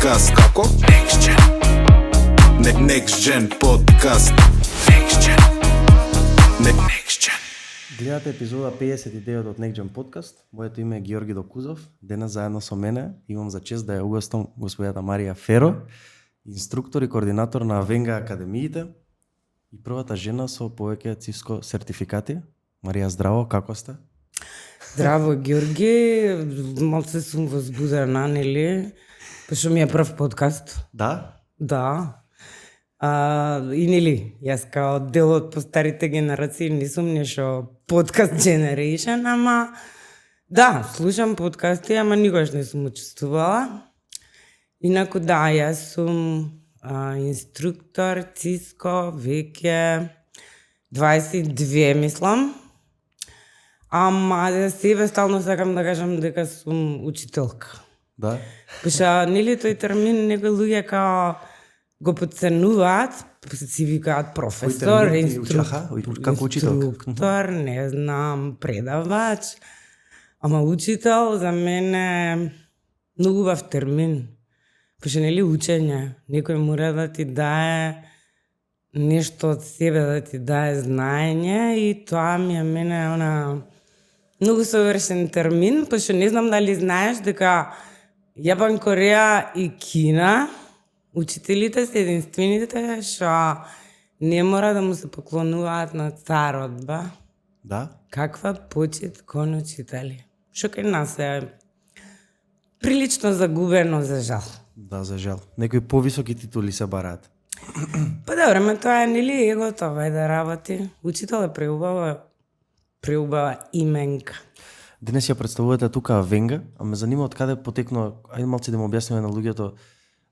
подкаст. Како? Next Gen. Next Gen подкаст. Next Gen. Next Gen. Гледате епизода 59 од Next Gen подкаст. Моето име е Георги Докузов. Денес заедно со мене имам за чест да ја угостам господјата Марија Феро, инструктор и координатор на Авенга академиите и првата жена со повеќе ЦИСКО сертификати. Марија, здраво, како сте? Здраво, Георги. Малце сум возбудена, нели? Пошто ми е прв подкаст. Да? Да. И нели, јас као дел од постарите генерации не сум нешто подкаст generation, ама да, слушам подкасти, ама никогаш не сум учествувала. Инаку да, јас сум инструктор ЦИСКО веќе 22, мислам. Ама за себе стално сакам да кажам дека сум учителка. Да. Пошто нели тој термин некои луѓе као го потценуваат, си викаат професор, инструктор, не знам, предавач. Ама учител за мене многу убав термин. Пошто нели учење, некој мора да ти дае нешто од себе, да ти дае знаење и тоа ми е мене многу совршен термин, пошто не знам дали знаеш дека Јапан, Кореја и Кина учителите се единствените што не мора да му се поклонуваат на царот, ба? Да? Каква почит кон учители. Што кај нас е прилично загубено, за жал. Да, за жал. Некои повисоки титули се бараат. Па добре, ме тоа е нели егото да работи. Учител е преубава именка. Денес ја представувате тука Авенга, а ме занима од каде потекнува, ајде малце да му објасниме на луѓето,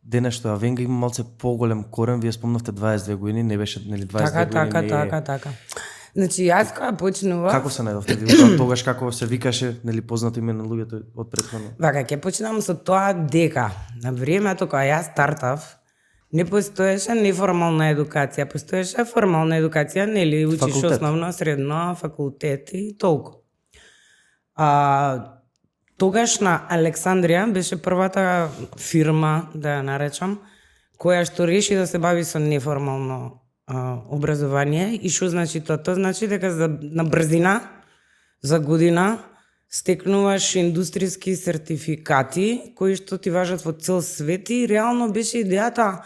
денес што Авенга има малце поголем корен, вие спомнавте 22 години, не беше нели 22 години. Така. Значи јас кога почнував... Како се најдовте ви? Тогаш како се викаше, нели познато име на луѓето од претходно? Вака, ќе почнам со тоа дека на времето кога јас стартав, не постоеше неформална едукација, постоеше формална едукација, нели учиш факултет. Основно, средно, факултет и толку. Тогашна Александрија беше првата фирма, да ја наречам, која што реши да се бави со неформално образование. И што значи тоа? Тоа значи дека на брзина, за година, стекнуваш индустријски сертификати, кои што ти важат во цел свет и реално беше идејата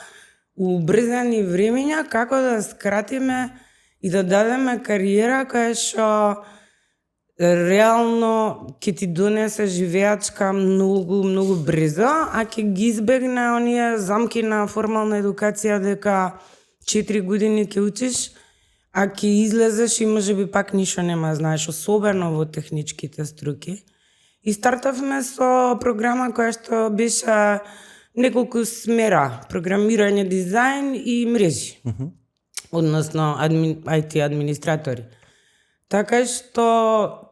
у брзани времења како да скратиме и да дадеме кариера која што реално ќе ти донесе живеачка многу брзо, а ќе ги избегне оние замки на формална едукација дека 4 години ќе учиш, а ќе излезеш и можеби пак ништо нема знаеш, особено во техничките струки. И стартавме со програма која што беше неколку смера, програмирање, дизајн и мрежи. Односно IT администратори. Така што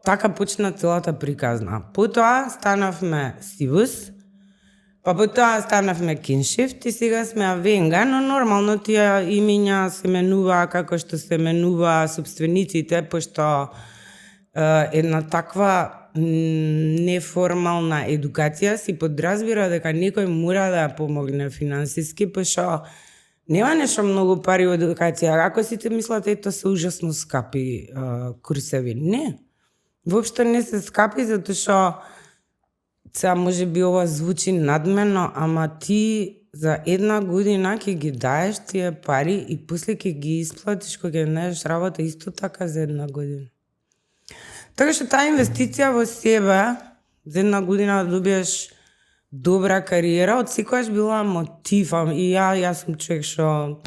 така почна целата приказна. Потоа станавме Сивус, па потоа станавме Киншифт и сега сме Авенга, но нормално тие имиња се менува како што се менува собствениците, пошто една таква неформална едукација си подразбира дека некој мора да ја помогне финансиски, пошто нема нешто многу пари во едукација. Ако сите мислат, ето се ужасно скапи курсеви. Не. Воопшто не се скапи, затоа што сега може би ова звучи надмено, ама ти за една година ќе ги даеш тие пари и после ќе ги исплатиш кога ќе најдеш работа исто така за една година. Така што таа инвестиција во себе, за една година да добиеш добра кариера, од секогаш била мотив, и јас сум човек што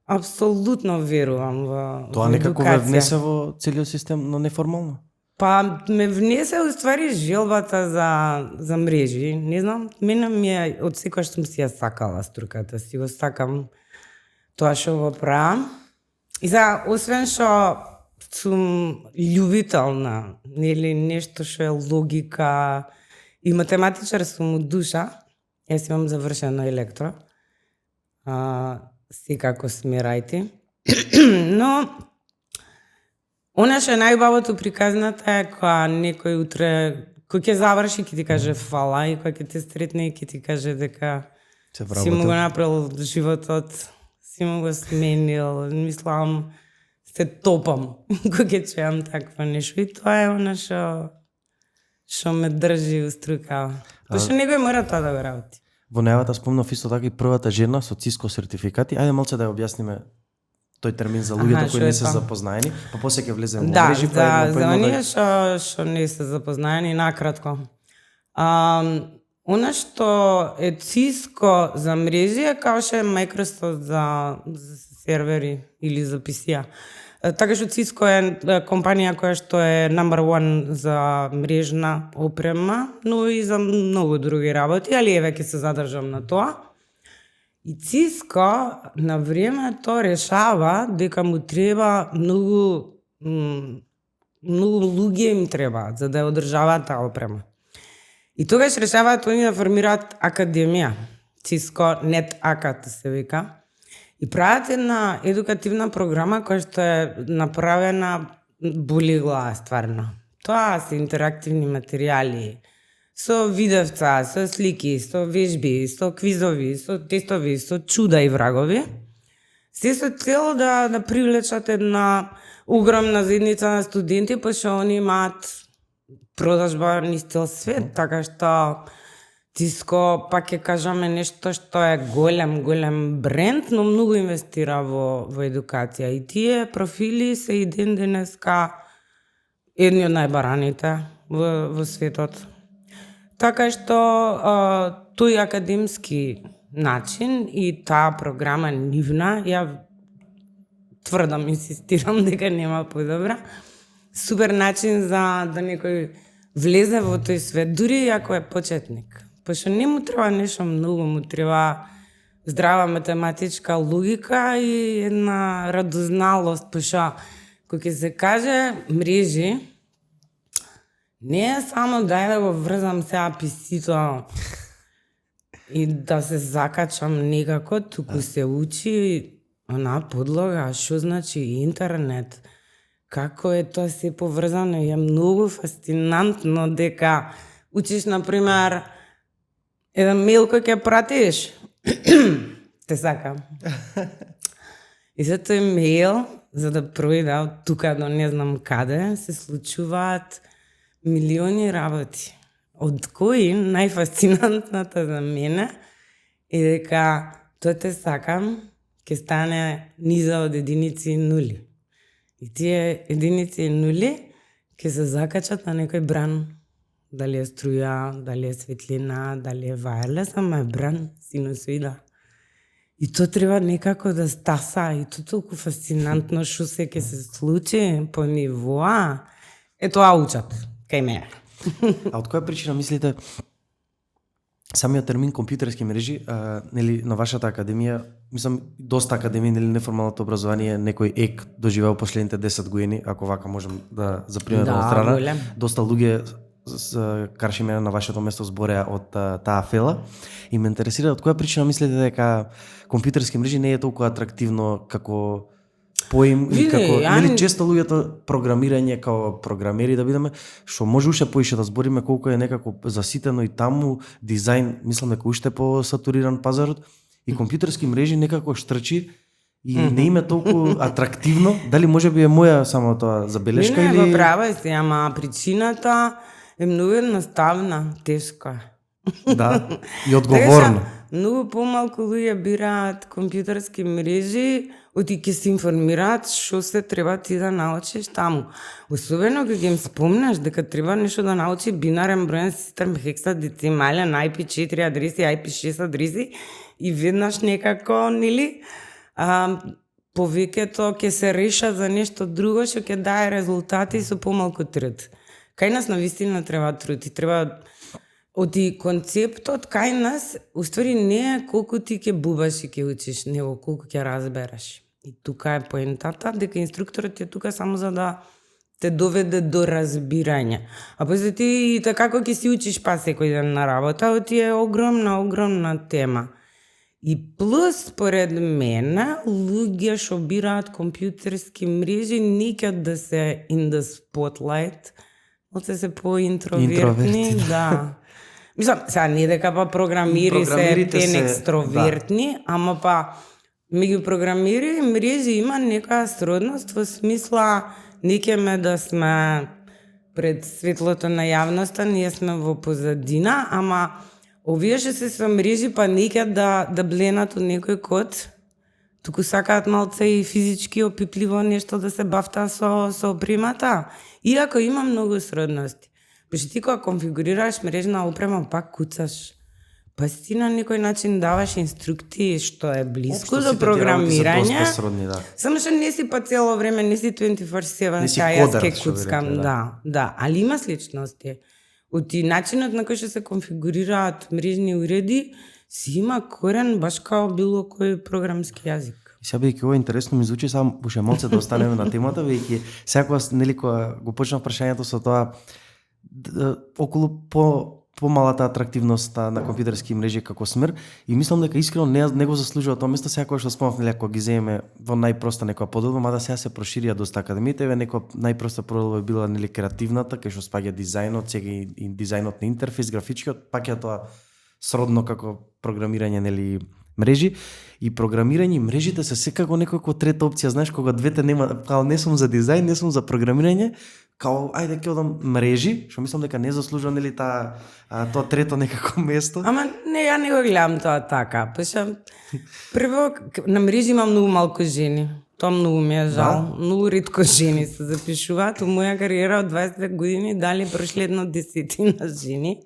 апсолутно верувам во едукација. Тоа некако ве внесе во целиот систем, но неформално? Па ме внесе уствари желбата за мрежи. Не знам, мене ми е, од секогаш сум си ја сакала струката, си го сакам тоа што го правам. И за освен што сум љубител на нешто што е логика и математичар сум од душа, јас имам завршено електро, секако смирајте. Но она што е најубавото при казната е кога некој утре, кој ќе заврши, ќе ти каже фала и кој ќе те сретне и ќе ти каже дека Се си му го направил животот, си му го сменил, мислам, се топам кога ќе чујам такво нешто. И тоа е она што ме држи уструка. Пошто некој мора тоа да го работи. Во најавата спомнав исто така и првата жена со Cisco сертификати. Ајде малце да ја објасниме тој термин за луѓето кои не се запознаени, па после ќе влеземе во мрежи, за оние што не се запознаени накратко. Она што е Cisco за мрежи е као што е Microsoft за сервери или за PC-а. Така што Cisco е компанија која што е number one за мрежна опрема, но и за многу други работи, али еве ќе се задржам на тоа. И Cisco на времето решава дека му треба многу луѓе им треба за да ја одржаваат таа опрема. И тогаш решаваат они да формираат академија, Cisco Net Acat се вика, и прават една едукативна програма која што е направена боли глава стварно. Тоа се интерактивни материјали, со видевца, со слики, со вежби, со квизови, со тестови, со чуда и врагови. Се со цел да привлечат една огромна заедница на студенти, пошто они имаат продажба низ цел свет, така што Cisco, пак ќе кажаме нешто што е голем бренд, но многу инвестира во едукација. И тие профили се и ден денеска едни од најбараните во светот. Така што тој академски начин и таа програма нивна, ја тврдам, инсистирам дека нема подобра, супер начин за да некој влезе во тој свет, дури ако е почетник. Пошто не му треба нешто многу, му треба здрава математичка логика и една радозналост, пошто кога ќе се каже мрежи, не е само дај да го врзам сега PC-то и да се закачам некако, туку се учи она подлога, што значи интернет, како е тоа се поврзано, е многу фасцинантно дека учиш, например, еден мејл кој ќе пратиш, те сакам. И за тој мејл, за да пројде од тука до не знам каде, се случуваат милиони работи. Од кои најфасцинантната за мене е дека тоа те сакам ќе стане низа од единици и нули. И тие единици и нули ќе се закачат на некој бран. Дали е струја, дали е светлина, дали е wireless, ама е бран, синусоида. И тоа треба некако да стаса, и тоа толку фасцинантно што се ќе се случи по нивоа. Е тоа учат кај мене. А од која причина мислите самиот термин компјутерски мрежи, нели на вашата академија, мислам доста академии, нели неформалното образование некој ек доживеал последните 10 години, ако вака можем да за пример од страна. Голем. Доста луѓе карши мене на вашето место збореа од таа фела и ме интересира од која причина мислите дека компјутерски мрежи не е толку атрактивно како поим и како нели често луѓето програмирање како програмери да бидеме, што може уште поише да збориме колку е некако заситено и таму дизајн, мислам дека уште по сатуриран пазарот и компјутерски мрежи некако штрчи и не име толку атрактивно. Дали можеби е моја само тоа забелешка или Не, права си, ама причината е многу едноставна, тешка. Да, и одговорна. Многу помалку луѓе бираат компјутерски мрежи, оти ќе се информираат што се треба ти да научиш таму. Особено кога им спомнаш дека треба нешто да научи бинарен броен систем, хексадецимален, IP4 адреси, IP6 адреси и веднаш некако, нели, повеќето ќе се реша за нешто друго што ќе дае резултати со помалку труд. Кај нас навистина треба труд и треба оти концептот кај нас уствари не е колку ти ќе бубаш и ќе учиш, него колку ќе разбераш. И тука е поентата дека инструкторот е тука само за да те доведе до разбирање. А после ти и така како ќе си учиш па секој ден на работа, оти е огромна тема. И плюс, според мене, луѓе што бираат компјутерски мрежи не ќе да се in the spotlight, оце се поинтровертни, да. Мислам, сега не дека па програмири се тен екстровертни, ама па меѓу програмири и мрежи има некоја сродност во смисла не ме да сме пред светлото на јавноста, ние сме во позадина, ама овие што се со мрежи па не да бленат од некој код, туку сакаат малце и физички опипливо нешто да се бафта со опремата. Иако има многу сродности. Пошто ти кога конфигурираш мрежна опрема, пак куцаш. Па си на некој начин даваш инструкции што е близко до програмирање. Само што не си па цело време, не си 24/7, јас ке куцкам, да, али има сличности. Од начинот на кој што се конфигурираат мрежни уреди, си има корен баш као било кој програмски јазик. И сега бидејќи ова интересно ми звучи, само уште малце да останеме на темата, бидејќи секогаш нели кога го почнав прашањето со тоа околу помалата атрактивност на компјутерски мрежи како смер, и мислам дека искрено не го заслужува тоа место, сега кога што спомнав нели ако ги земеме во најпроста некоја подоба, мада сега се проширија доста академиите, некоја најпроста подоба била нели креативната, кај што спаѓа дизајнот, сега и дизајнот на интерфейс, графичкиот, пак е тоа сродно како програмирање нели мрежи, и програмирање и мрежите се секако некако трета опција, знаеш, кога двете нема, као не сум за дизајн, не сум за програмирање, као ајде ќе одам мрежи, што мислам дека не заслужува нели тоа трето некако место. Ама не, ја не го гледам тоа така. Пошто прво на мрежи има многу малку жени. Тоа многу ми е жал. Многу ретко жени се запишуваат. У моја кариера од 20 години дали прошли едно 10 жени.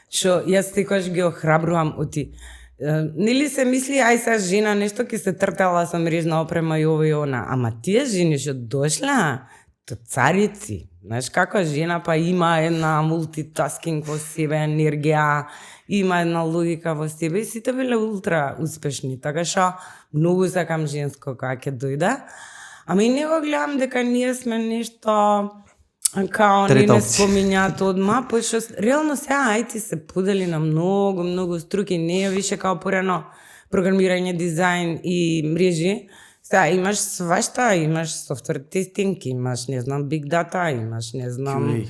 Што јас секогаш ги охрабрувам оти. Нели се мисли ај сега жена нешто ќе се тртала со мрежна опрема и ова и она. Ама тие жени што дошла царици, знаеш како жена па има една мултитаскинг во себе, енергија, има една логика во себе и сите биле ултра успешни, така што многу сакам женско кога ќе дојде. Ама и не го гледам дека ние сме нешто као не спомињаат одма, пошто реално сега IT се подели на многу струки, не е више као порано програмирање, дизајн и мрежи. Сега имаш свашта, имаш софтвер тестинг, имаш, не знам, big data, имаш, не знам,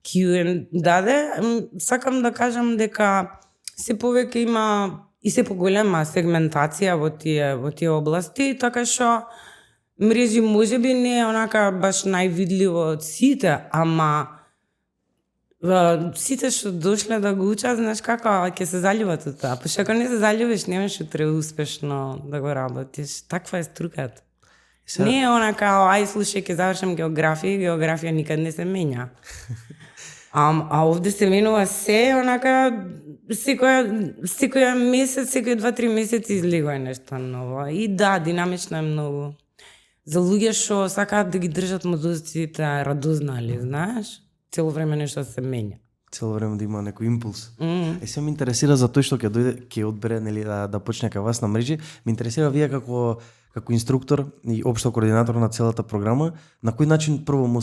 QA. Даде, сакам да кажам дека се повеќе има и се поголема сегментација во тие области, така што мрежи можеби не е онака баш највидливо од сите, ама сите што дошле да го учат, знаеш како, ќе се заљубат од тоа. Пошто ако не се заљубиш, немаш утре успешно да го работиш. Таква е струката. Не е онака, ај слушај, ќе завршам географија никад не се менја. А овде се менува се, онака, секоја месец, секој 2-3 месеци излегува нешто ново. И да, динамично е многу. За луѓе што сакаат да ги држат мозоците радознали, знаеш? Цело време нешто се менја. Цело време да има некој импулс. Се ме интересира за тој што ќе дојде, ќе одбере нели да почне кај вас на мрежи. Ме интересира вие како инструктор и општо координатор на целата програма, на кој начин прво му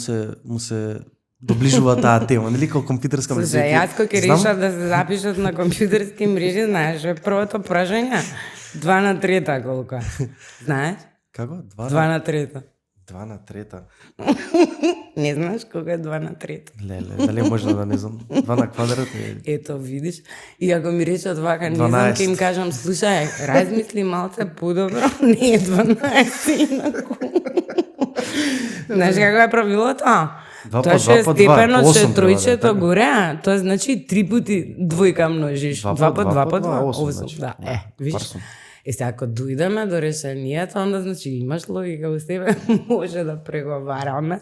се доближува таа тема, нели како компјутерска мрежа. Слушај, јас кога ќе решат да се запишат на компјутерски мрежи, знаеш, првото прашање 2 на 3 колку е. Знаеш? Како? 2 на 3. 2 на 3. Не знаеш колку е 2 на 3. Леле, дали можно да не знам. 2 на квадрат е... Ето, видиш. И ако ми речат вака, не знам, ќе им кажам, слушај, размисли малце подобро, не е 12 инаку. Знаеш како е правилото? Тоа што е степено, што е тројчето горе, тоа значи 3 пати двојка множиш. 2 по 2 по 2, 8. Да, видиш. Сега, ако дојдеме до решението, onda значи имаш логика во себе, може да преговараме.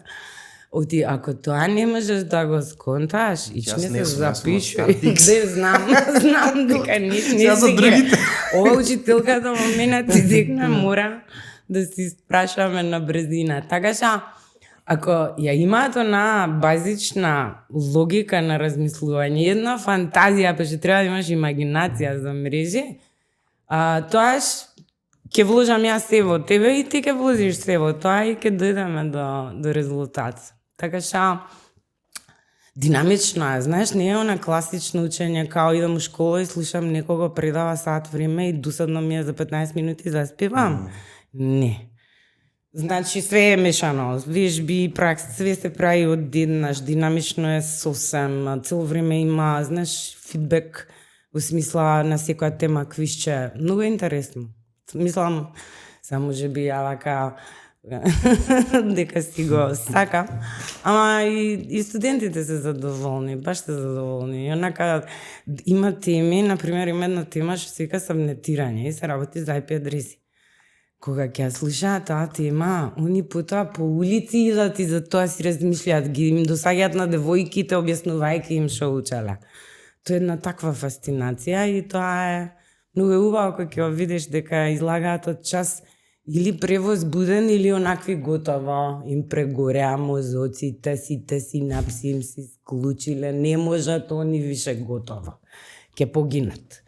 Оти, ако тоа не можеш да го сконташ, ич не се запишуј. Знам дека не си ги. Ова учителката во мене ти декна мора да си спрашаме на брзина. Така што, ако ја имаат она базична логика на размислување, една фантазија, па што треба да имаш имагинација за мрежи, тоаш ќе вложам јас се во тебе и ти ќе вложиш се во тоа и ќе дојдеме до резултат. Така што динамично е, знаеш, не е она класично учење као идам у школа и слушам некого предава сат време и досадно ми е за 15 минути заспевам. Не. Значи све е мешано, вежби, пракси, све се прави одеднаш, динамично е сосем, цело време има, знаеш, фидбек во смисла на секоја тема, квизче, многу е интересно. Мислам, само може би ја вака дека си го сакам, ама и студентите се задоволни, баш се задоволни. И онака има теми, например има една тема што се вика сабнетирање и се работи за IP адреси. Кога ќе слушаат таа тема, они потоа по улици идат и за тоа си размишлјаат, ги им досаѓаат на девојките објаснувајќи им што учеле. Тоа е една таква фасцинација и тоа е многу убаво кога ќе видиш дека излагаат од час или превозбуден или онакви готово, им прегореа мозоците, сите синапси им се склучиле, не можат они више готово. Ќе погинат.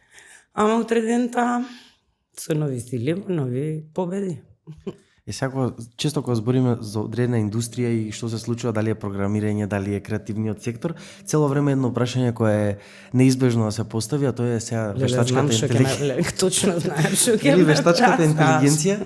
Ама утре дента со нови сили, нови победи. Сега често кога збориме за одредена индустрија и што се случува, дали е програмирање, дали е креативниот сектор, цело време едно прашање кое е неизбежно да се постави, а тоа е сега вештачката интелигенција. Точно знаем што ќе Или вештачката интелигенција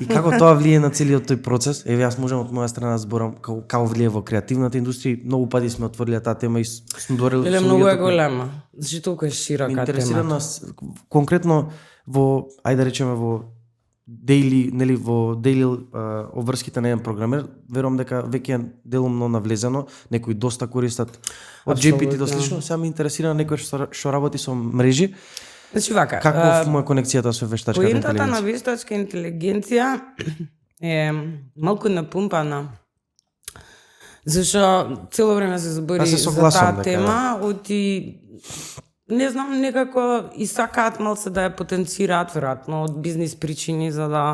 и како тоа влие на целиот тој процес. Еве јас можам од моја страна да зборам како влие во креативната индустрија. Многу пати сме отвориле таа тема и сме говорили со многу е голема. Зашто толку е широка тема. Интересира нас конкретно во, ајде да речеме во daily, нели во daily обврските на еден програмер, верувам дека веќе е делумно навлезено, некои доста користат од GPT до слично, сега ме интересира некој што работи со мрежи. Значи вака, како му е конекцијата со вештачката интелигенција? Поентата на вештачка интелигенција е малку напумпана. Зашто цело време се збори за таа тема, оти не знам, некако и сакаат малце да ја потенцираат, веројатно, од бизнис причини, за да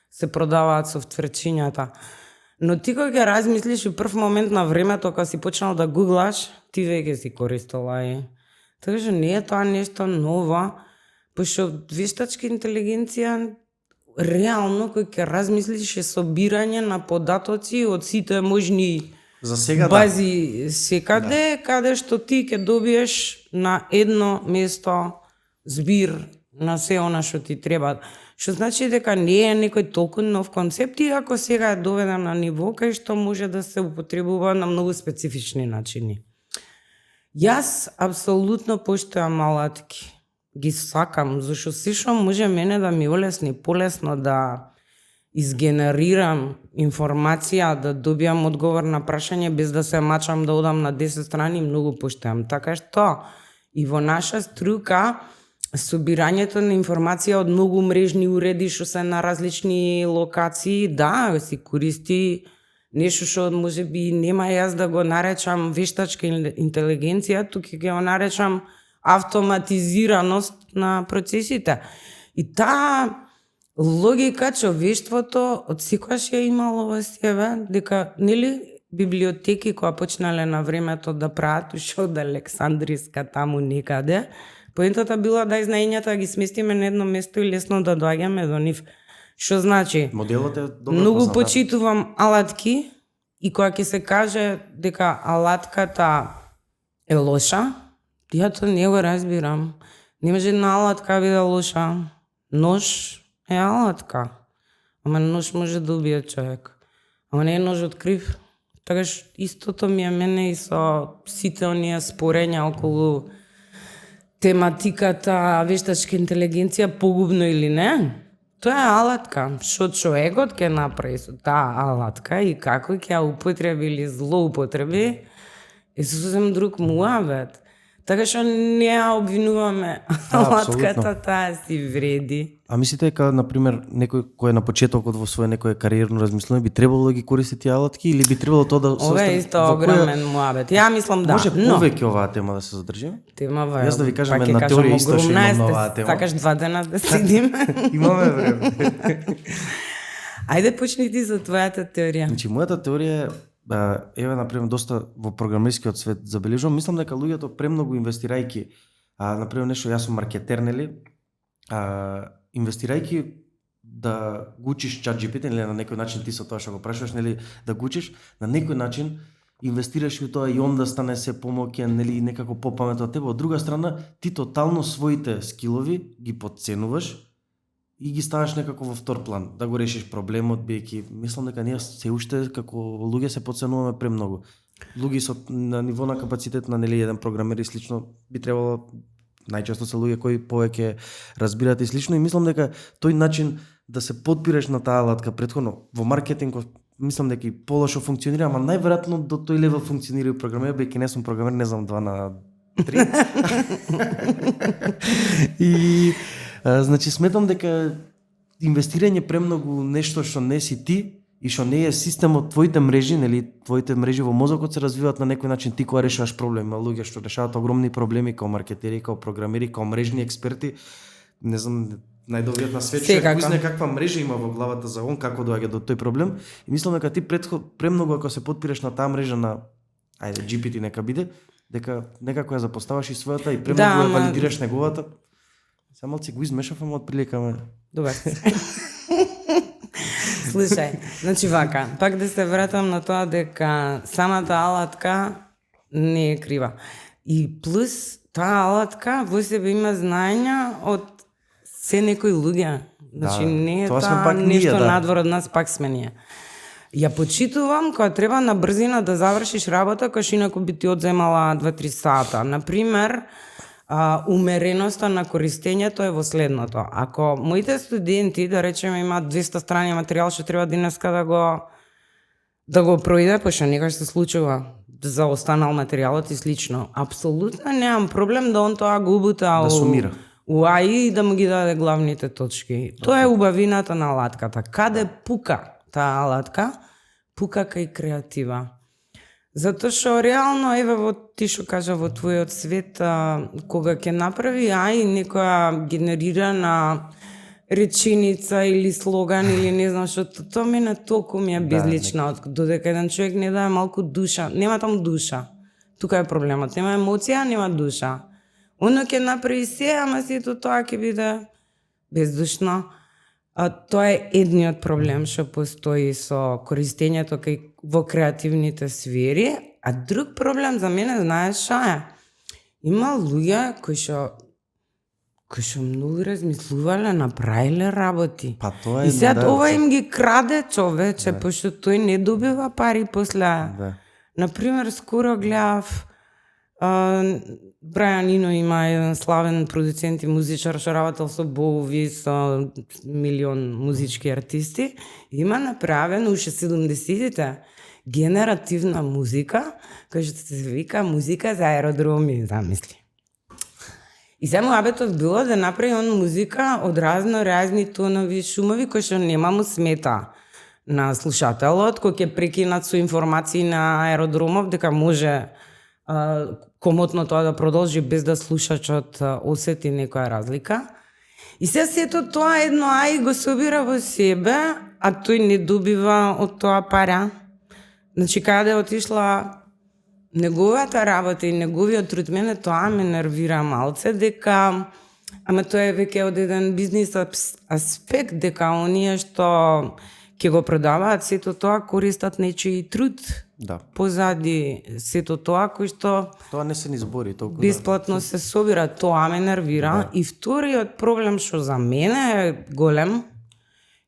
се продаваат софтверчињата. Но ти кога ќе размислиш и прв момент на времето, кога си почнал да гуглаш, ти веќе си користела и... Така што не е тоа нешто ново, пошто вештачка интелигенција, реално, кога ќе размислиш, е собирање на податоци од сите можни за сега, бази секаде, каде што ти ќе добиеш на едно место збир на се она што ти треба. Што значи дека не е некој толку нов концепт, и ако сега е доведен на ниво кај што може да се употребува на многу специфични начини. Јас апсолутно поштојам алатки. Ги сакам, зашто се што може мене да ми олесни полесно да изгенерирам информација, да добијам одговор на прашање без да се мачам да одам на 10 страни, многу поштојам. Така што и во наша струка собирањето на информација од многу мрежни уреди што се на различни локации, да, се користи нешто што можеби нема јас да го наречам вештачка интелигенција, туку ќе го наречам автоматизираност на процесите. И таа логика човештвото од секогаш ја имало во себе, дека нели библиотеки кои почнале на времето да прават уште од Александриска таму некаде, поентата била да знаењата ги сместиме на едно место и лесно да доаѓаме до нив. Што значи? Моделот е добро многу позната. почитувам алатки и кога ќе се каже дека алатката е лоша, ја тоа не го разбирам. Не може една алатка биде лоша. Нож е алатка. Ама нож може да убие човек. Ама не е нож од крив. Така што истото ми е мене и со сите оние спорења околу тематиката вештачка интелигенција, погубно или не. Тоа е алатка. Што човекот ќе направи со таа алатка и како ќе ја употреби или злоупотреби е сосем друг муавет. Така што не ја обвинуваме алатката, таа си вреди. А мислите дека, например, некој кој е на почетокот во своје некое кариерно размислување би требало да ги користи тие алатки или би требало тоа да Ова е исто огромен муабет. Ја мислам да. Може повеќе оваа тема да се задржи? Тема Јас да ви кажам една теорија исто што имам на оваа тема. Сакаш 2 дена да седим? Имаме време. Ајде почни ти за твојата теорија. Значи мојата теорија е еве например доста во програмерскиот свет забележувам, мислам дека луѓето премногу инвестирајќи, например нешто јас сум маркетер, нели? Инвестирајќи да го учиш ChatGPT или на некој начин ти со тоа што го прашуваш, нели, да го учиш, на некој начин инвестираш во тоа и он да стане се помоќен, нели, некако попаметен од тебе. Од друга страна, ти тотално своите скилови ги потценуваш и ги ставаш некако во втор план, да го решиш проблемот, бидејќи мислам дека ние се уште како луѓе се потценуваме премногу. Луѓе со на ниво на капацитет на нели еден програмер и слично би требало, најчесто се луѓе кои повеќе разбираат и слично, и мислам дека тој начин да се подпираш на таа алатка претходно во маркетинг мислам дека и полошо функционира, ама најверојатно до тој левел функционира и програмер, бидејќи не сум програмер, не знам 2 на 3. И значи сметам дека инвестирање премногу нешто што не си ти и што не е системот, твоите мрежи, нели, твоите мрежи во мозокот се развиваат на некој начин ти кога решаваш проблем. Има луѓе што решаваат огромни проблеми како маркетери, како програмери, како мрежни експерти. Не знам, најдобриот на свет човек мисли каква мрежа има во главата за он, како доаѓа до тој проблем. И мислам дека ти премногу ако се подпираш на таа мрежа на ајде GPT нека биде, дека некако ја запоставаш и својата и премногу ја валидираш неговата. Само малце го измешав, ама отприлика ме. Добар. Слушај, значи вака, пак да се вратам на тоа дека самата алатка не е крива. И плюс таа алатка во себе има знаења од се некои луѓе. Значи не е тоа нешто надвор од нас, пак сме ние. Ја почитувам кога треба на брзина да завршиш работа, кај што инаку би ти одземала 2-3 сата. Например, умереноста на користењето е во следното. Ако моите студенти, да речеме, имаат 200 страни материјал што треба денеска да го проиде, пошто некогаш се случува за останал материјалот и слично. Апсолутно немам проблем да он тоа го убута да сумира у АИ и да му ги даде главните точки. Тоа е убавината на алатката. Каде пука таа алатка? Пука кај креатива. Затоа што реално, еве во ти што кажа во твојот свет, кога ќе направи АИ некоја генерирана реченица или слоган или не знам што, тоа мене толку ми е безлично, додека еден човек не дае малку душа, нема таму душа. Тука е проблемот, нема емоција, нема душа. Оно ќе направи се, ама сето тоа ќе биде бездушно. Тоа е едниот проблем што постои со користењето во креативните сфери, а друг проблем за мене, знаеш што е? Има луѓе кои што многу размислувале, направиле работи. Па тоа е. И сега ова им ги краде човече, пошто тој не добива пари после. Например, скоро гледав Брајан Ино има еден славен продуцент и музичар што работел со Боуви, со милион музички артисти. Има направено уште 70-тите генеративна музика, која што се вика музика за аеродроми, замисли. И сега муабетот било да направи он музика од разни тонови, шумови, кои што нема му смета на слушателот, кој ќе прекинат со информации на аеродромов, дека може комотно тоа да продолжи без да слушачот осети некоја разлика. И сега сето тоа едно АИ го собира во себе, а тој не добива од тоа пара. Значи, каде отишла неговата работа и неговиот труд, мене тоа ме нервира малце, дека, ама тоа е веќе од еден бизнис аспект, дека оние што ќе го продаваат сето тоа користат нечии труд. Да. Позади сето тоа кој што тоа не се ни збори толку бесплатно се собира, тоа ме нервира. И вториот проблем што за мене е голем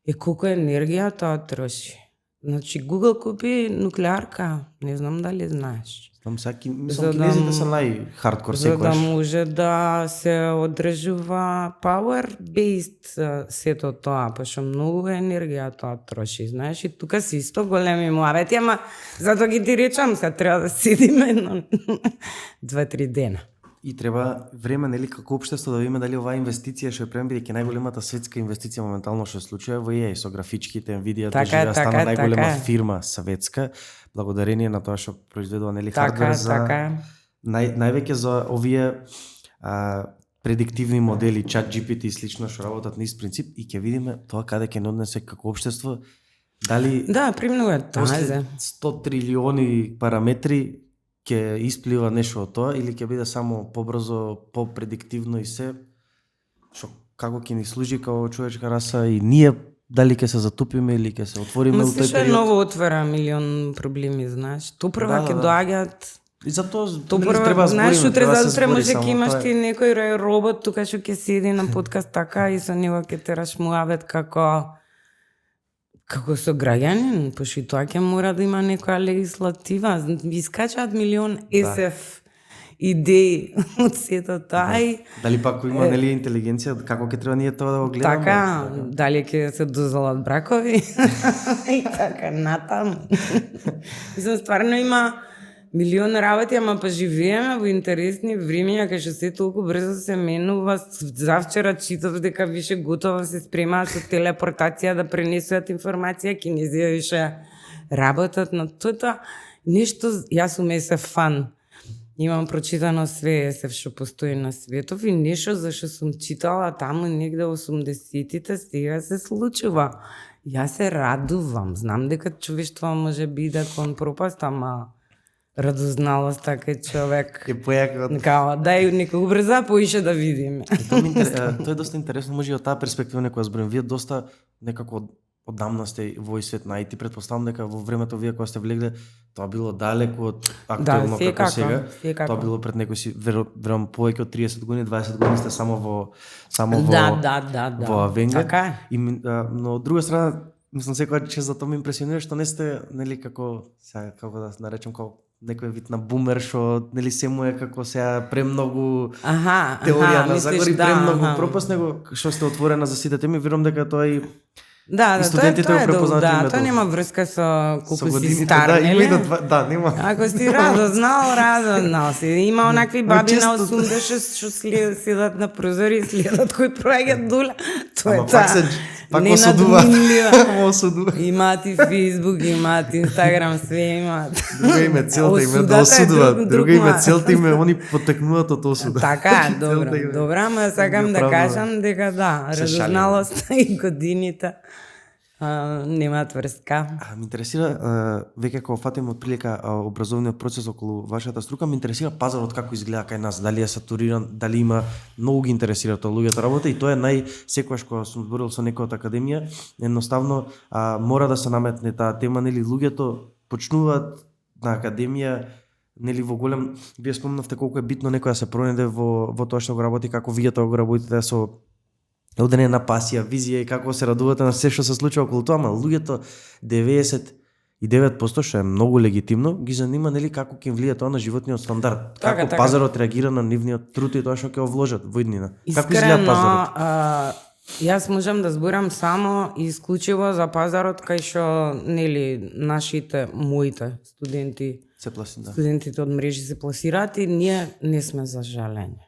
е колку енергија тоа троши. Значи Google купи нуклеарка, не знам дали знаеш. Мислам, кинезите се нај-хардкор секојаш. За да може да се одржува power-based сето тоа, пошто многу енергија тоа троши, знаеш, и тука си исто големи муабети, ама затоа ги ти речам, се треба да седиме едно 2-3 дена. И треба време, нели, како општество да видиме дали оваа инвестиција што е премби, бидејќи најголемата светска инвестиција моментално што се случува во EA со графичките, Nvidia доживеа стана најголема фирма светска, благодарение на тоа што произведува, нели, хардвер за највеќе за овие предиктивни модели, чат GPT и слично што работат на ист принцип, и ќе видиме тоа каде ќе ни однесе како општество, дали премногу е после 100 трилиони параметри ќе исплива нешто од тоа или ќе биде само побрзо, попредиктивно и се, што како ќе ни служи како човечка раса и ние дали ќе се затупиме или ќе се отвориме во тој период. Се ново отвара милион проблеми, знаеш. Тупрва ќе доаѓаат И затоа Прво, знаеш, утре заутре може ќе ќе имаш ти некој робот тука што ќе седи на подкаст така и со него ќе тераш муавет како со граѓанин, пошто и тоа ќе мора да има некоја легислатива. Искачаат милион СФ идеи од сето тоа и дали пак има нели интелигенција, како ќе треба ние тоа да го гледаме? така, дали ќе се дозволат бракови и така натаму. Мислам, стварно има милион работи, ама па живееме во интересни времиња кај што се толку брзо се менува. Завчера читав дека више готово се спремаат со телепортација да пренесуваат информација, кинезија више работат на тоа. Нешто, јас сум СФ фан. Имам прочитано све СФ што постои на светов и нешто за што сум читала таму негде 80-тите сега се случува. Јас се радувам. Знам дека човештво може биде кон пропаст, ама радозналост така човек. Е појака. Као, дај нека убрза поише да видиме. Тоа е доста интересно, може и од таа перспектива некоја зборим. Вие доста некако одамна сте во свет на IT, претпоставам дека во времето вие кога сте влегле, тоа било далеку од актуелно како сега. Тоа било пред некој си верувам повеќе од 30 години, 20 години сте само во во Авенга. Така е. Но од друга страна, мислам секоја че за тоа ме импресионира што не сте нели како сега како да наречам како некој вид на бумер што нели се му е како сега премногу теорија на заговори, премногу пропаст, него што сте отворена за сите теми, верувам дека тоа и и студентите го препознати. Тоа нема врска со колку си стар, нели? Нема. Ако си радознал си. Има онакви баби на 80 што седат на прозори и следат кој проаѓа дула. Тоа е таа. Пак осудува. Имаат и Facebook, имаат Instagram, све имаат. Друга им е целта им е да осудуваат. Друга им е целта им е они потекнуваат од осуда. Така, добро, ама сакам да кажам дека радозналоста и годините немаат врска. Ме интересира, веќе кога фатим од прилика образовниот процес околу вашата струка, ме интересира пазарот како изгледа кај нас, дали е сатуриран, дали има, многу ги интересира тоа луѓето работа и тоа е секогаш кога сум зборил со некој од академија, едноставно мора да се наметне таа тема, нели луѓето почнуваат на академија нели во голем, вие спомнавте колку е битно некој да се пронајде во тоа што го работи, како вие тоа го работите со одредена пасија, визија и како се радувате на се што се случува околу тоа, ама луѓето 99% што е многу легитимно, ги занима нели како ќе им влие тоа на животниот стандард, како пазарот реагира на нивниот труд и тоа што ќе вложат во иднина. Како изгледа пазарот? Јас можам да зборам само и исклучиво за пазарот кај што нели нашите моите студенти студентите од мрежи се пласираат и ние не сме за жалење.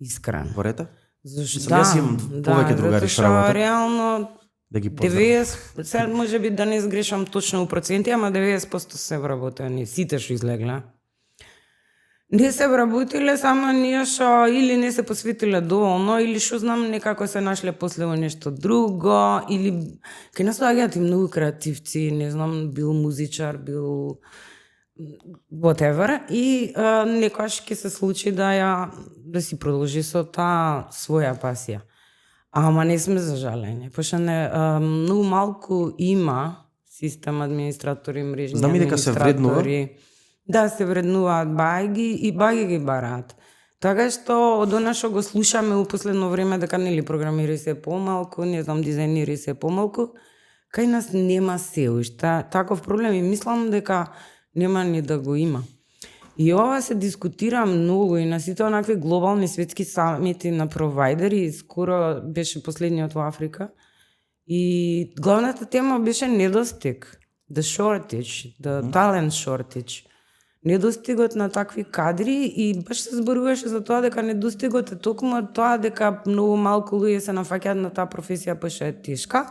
Искрено. Ворете? Зашто јас имам повеќе другари што работат. Реално да ги 90, може би да не сгрешам точно у проценти, ама 90% се вработени, сите што излегле. Не се вработиле, само ние што или не се посветиле доволно, или што знам некако се нашле после во нешто друго, или кај нас доаѓаат и многу креативци, не знам, бил музичар, бил whatever, и некојаш ќе се случи да си продолжи со таа своја пасија. Ама не сме за жалење, пошто многу малку има систем администратори, мрежни знам и дека се вреднува. Да, се вреднуваат бајги и бајги ги бараат. Така што од она што го слушаме у последно време дека нели програмири се помалку, не знам, дизајнери се помалку, кај нас нема се уште таков проблем и мислам дека нема ни да го има. И ова се дискутира многу и на сите онакви глобални светски самити на провайдери, скоро беше последниот во Африка. И главната тема беше недостиг, the shortage, the talent shortage. Недостигот на такви кадри и баш се зборуваше за тоа дека недостигот е токму тоа дека многу малку луѓе се нафаќаат на таа професија пошто е тешка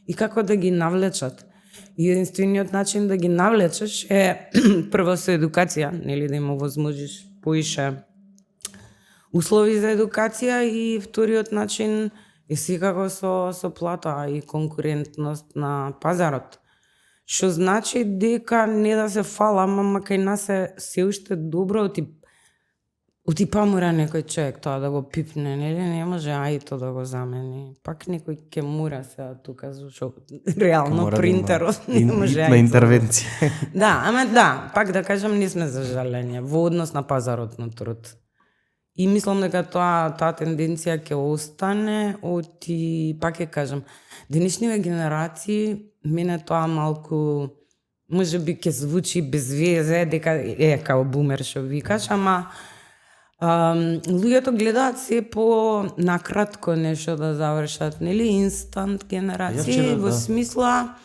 и како да ги навлечат. И единствениот начин да ги навлечеш е прво со едукација, нели да им овозможиш поише услови за едукација и вториот начин е секако со плата и конкурентност на пазарот. Што значи дека не да се фалам, ама кај нас е се уште добро па мора некој човек тоа да го пипне, нели? Не може аито да го замени. Пак некој ќе мора се тука, зашо реално Мора да принтерот има не може на аито. интервенција. Да, ама да, пак да кажам, не сме за жалење во однос на пазарот на труд. И мислам дека таа тенденција ќе остане, пак ќе кажам, денешниве генерации, мене тоа малку, може би ќе звучи без везе, дека као бумер шо викаш, ама луѓето гледаат се по накратко нешто да завршат, нели, инстант генерации, во смисла,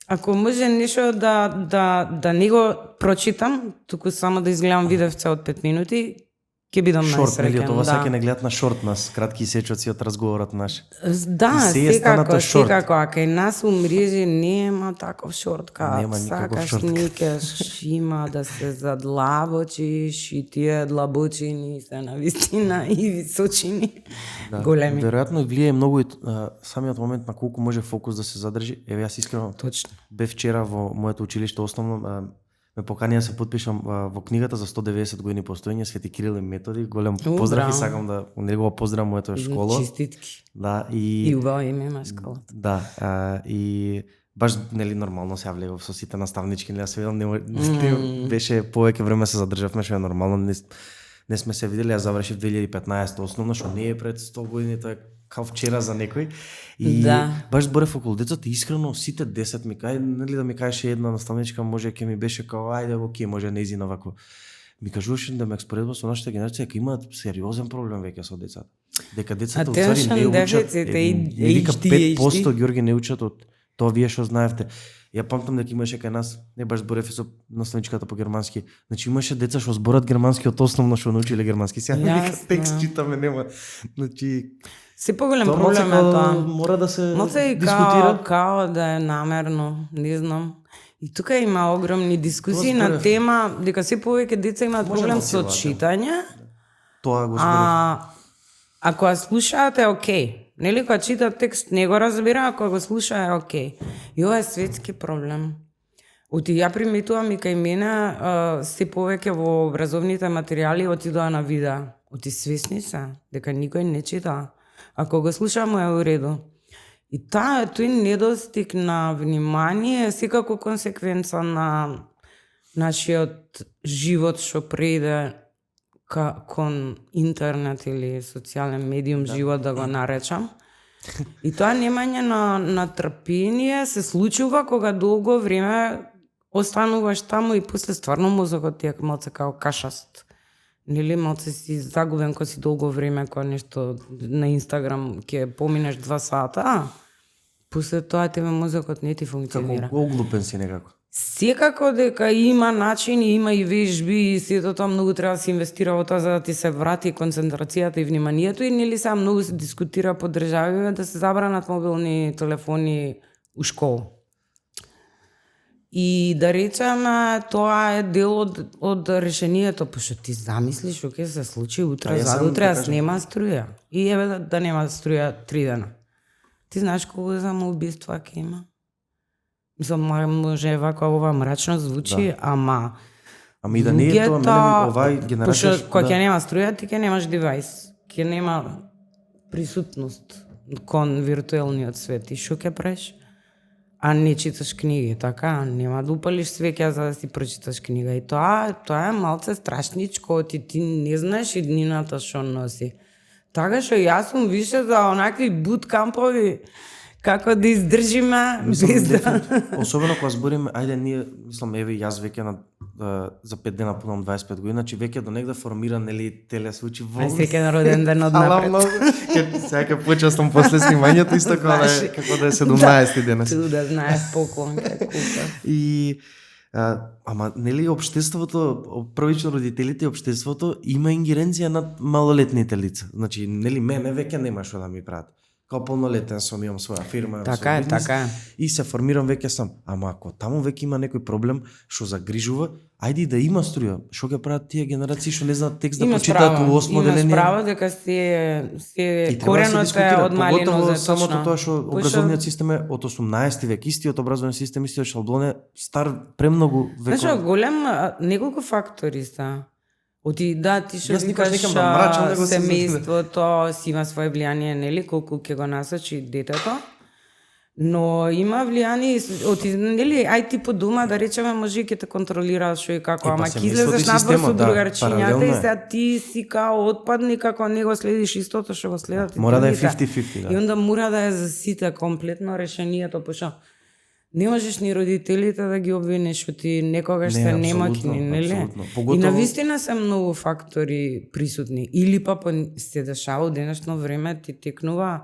ако може нешто да не го прочитам, туку само да изгледам видевце од 5 минути, ќе бидам Шорт, нели, најсреќен. тоа саќе не гледат на шорт нас, кратки сечоци од разговорот наш. Да, И се е станато шорт. секако, а кај нас у мрежи нема таков шорткат. Нема никаков Сакаш шорткат. никаш има да се задлабочиш и тие длабочини се на вистина и височини големи. Веројатно влијае многу и самиот момент на колку може фокус да се задржи. Еве јас искрено Точно. бев вчера во моето училиште основно, ме поканија да се потпишам во книгата за 190 години постоење Свети Кирил и Методи. Голем поздрав браво. и сакам да негова поздрав моето школа. Честитки. Да, И убаво име има школата. Да, и баш нели нормално се влегов со сите наставнички, нели јас видам не беше повеќе време се задржавме, што е нормално, не сме се видели, ја завршив 2015 основно, што не е пред 100 години, тоа е као вчера за некој. И Да. баш зборев околу децата, искрено сите 10 ми кај, нели да ми кажеше една наставничка, може ќе ми беше као ајде оке, може неизина вако. Ми кажуваше да ме експоредба со нашата генерација, дека имаат сериозен проблем веќе со децата. Дека децата уствари не учат, не вика 5% Ѓорги не учат од тоа вие што знаевте. Ја памтам дека имаше кај нас, не баш зборев со наставничката по германски. Значи имаше деца што зборат германски од основно што научиле германски. Сега вика текст читаме нема. Значи Се поголем тоа проблем е тоа. мора да се Малце и дискутира. као да е намерно, не знам. И тука има огромни дискусии Тоа на зборев. тема дека се повеќе деца имаат Може проблем да со силата. читање. Тоа го зборев. Ако ја слушаате, окей. Нели, кога чита текст не го разбира, ако го слуша е окей. И ова е светски проблем. Ја приметувам и кај мене се повеќе во образовните материјали отидоа на видео. Свесни се дека никој не чита. Ако го слуша му е уреду. И тој недостиг на внимание е секако консеквенца на нашиот живот што преиде кон интернет или социјален медиум живот да го наречам. И тоа немање на трпение се случува кога долго време остануваш таму и после стварно мозокот ти е малце као кашаст. Нели малце си загубен кога си долго време кога нешто на Инстаграм ќе поминеш 2 сата, после тоа тебе мозокот не ти функционира. Како оглупен си некако. Секако дека има начини, има и вежби и сето тоа многу треба да се инвестира во тоа за да ти се врати концентрацијата и вниманието и нели сега многу се дискутира по државиве да се забранат мобилни телефони у школа. И да речеме, тоа е дел од решението, пошто ти замислиш што ќе се случи утре, задутре, јас нема струја. И еве да нема струја 3 дена. Ти знаеш колку самоубиства ќе има? Мислам, може вака ова мрачно звучи, ама Ами да не е тоа, мене овај генерација... Пошто кога ќе нема струја, ти ќе немаш девајс. Ќе нема присутност кон виртуелниот свет. И што ќе правиш? А не читаш книги, така? Нема да упалиш свеќа за да си прочиташ книга. И тоа е малце страшничко, ти не знаеш иднината што носи. Така што јас сум више за онакви буткампови, како да издржиме без да... Особено кога збориме, ајде ние, мислам, еве јас веќе за 5 дена пунам 25 години, значи веќе до негде формира, нели, телесвучи во... Ај среќен роден ден од напред. Сега ќе почестам после снимањето, исто како да е 17 денес. Ту да знаеш поклон, како И ама нели општеството, првично родителите и општеството има ингеренција над малолетните лица. Значи нели мене веќе нема што да ми прават. Као полнолетен сум, имам своја фирма, така е, така е. И се формирам веќе сам. Ама ако таму веќе има некој проблем што загрижува, ајде и да има струја. Што ќе прават тие генерации што не знаат текст да прочитаат у 8 деление? Имаш право дека се коренот е од малино поготово заточно. самото тоа што образовниот систем е од 18 век, истиот образовен систем, истиот шаблон е стар премногу векови. Знаеш, голем неколку фактори се. Ти што Јас никогаш викаш, некам да мрачам, него се семејството си има свое влијание, нели, колку ќе го насочи детето. Но има влијание, нели, ај ти по дома, да речеме, може и ќе те контролира што и како, ама ќе излезеш надвор со другарчињата и сега ти си као отпадни, како не го следиш истото што го следат. Мора да е 50-50, да. И онда мора да е за сите комплетно решението, пошто не можеш ни родителите да ги обвиниш, што ти некогаш се немокни, нели? И навистина се многу фактори присутни. Или па се дешава во денешно време, ти текнува,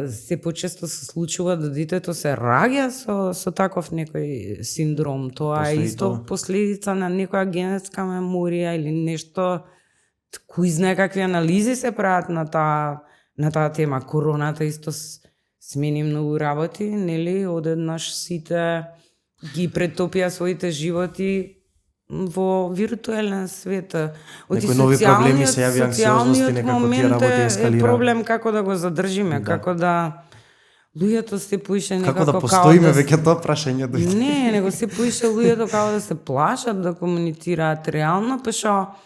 се почесто се случува да детето се раѓа со таков некој синдром. Тоа е исто последица на некоја генетска меморија или нешто, кои знае какви анализи се прават на таа тема. Короната исто смени многу работи, нели, одеднаш сите ги претопија своите животи во виртуелен свет. Некои нови проблеми се јави, анксиозности, некако тие работи ескалира. Е проблем како да го задржиме, како да луѓето се поише некако како да постоиме веќе тоа прашање дојде. Не, него се поише луѓето како да се плашат да комуницираат реално, па што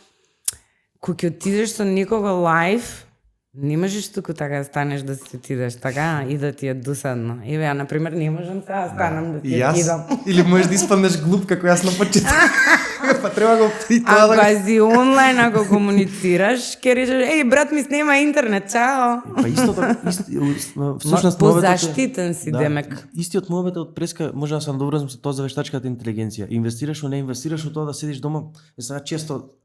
кога ќе отидеш со некого лајв, не можеш туку така да станеш да се отидеш така и да ти е досадно. Еве, ја, например, не можам сега да станам да ти ја кидам. Или можеш да испаднеш глуп како јас на почеток. Па треба го при тоа да... Ако си онлайн, ако комуницираш, ќе речеш, еј, брат ми снема интернет, чао. Па истото, всушност позаштитен си, демек. Истиот мовет од преска, може да се надоврзам со тоа за вештачката интелигенција. Инвестираш или не инвестираш во тоа да седиш дома, сега често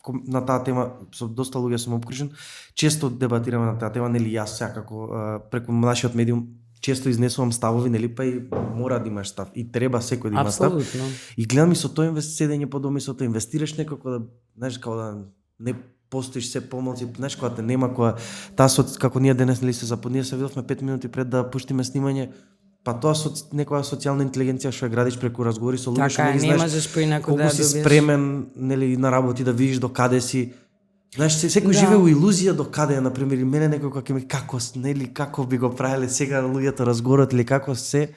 на таа тема, со доста луѓе сум опкружен, често дебатираме на таа тема, нели јас сега како преку нашиот медиум често изнесувам ставови, нели, па и мора да имаш став и треба секој да има став. И гледам и со тоа седење по дома и со тоа инвестираш некако да, знаеш, како да не постоиш се помалци, знаеш, кога те нема, кога таа како ние денес нели се заподние се видовме 5 минути пред да пуштиме снимање. Па тоа некоја социјална интелигенција што ја градиш преку разговори со луѓе што не знаеш колку си спремен, нели, на работи да видиш до каде си. Знаеш, секој живее во илузија до каде е, например, и мене некој ќе ми како би го правеле сега луѓето разговорот или како се.